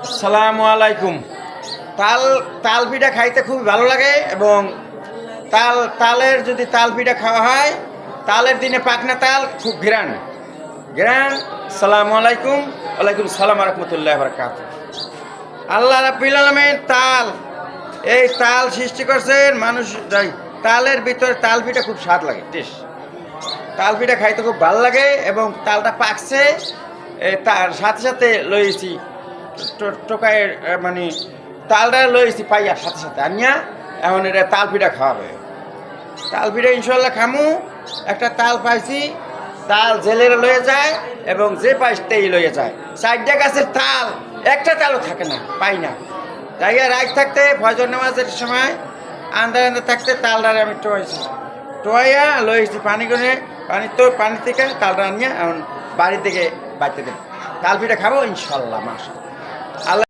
আসসালামু আলাইকুম। তাল পিঠা খাইতে খুব ভালো লাগে এবং তালের যদি তাল পিঠা খাওয়া হয়, তালের দিনে পাকনা তাল খুব ঘ্রাণ। আসসালামু আলাইকুম। ওয়ালাইকুম সালাম রহমতুল্লাহ বারাকাত। আল্লাহ রাব্বুল আলামিন এই তাল সৃষ্টি করছেন মানুষ যাই। তালের ভিতরে তাল পিঠা খুব স্বাদ লাগে, টেস্ট। তাল পিঠা খাইতে খুব ভালো লাগে এবং তালটা পাকছে, তার সাথে সাথে লইছি টোকায়ের মানে তালটা লইছি পাইয়া সাথে সাথে আনিয়া এখন এটা তাল পিঠা খাওয়াবে। তাল পিঠা ইনশাল্লাহ খামু। একটা তাল পাইছি, তাল জেলেরা লয়ে যায় এবং যে পাইতেই লয়ে যায়। 4টা গাছের তাল, একটা তালও থাকে না, পাই না। জায়গায় রাত থাকতে ফজর নামাজের সময় আন্দার থাকতে তালটারে আমি টোয়াইয়া লইছি পানি করে, পানি থেকে তালটা আনিয়া এখন বাড়ি থেকে বাড়িতে দেব। তাল পিঠা খাবো ইনশাল্লাহ মাশাআল্লাহ।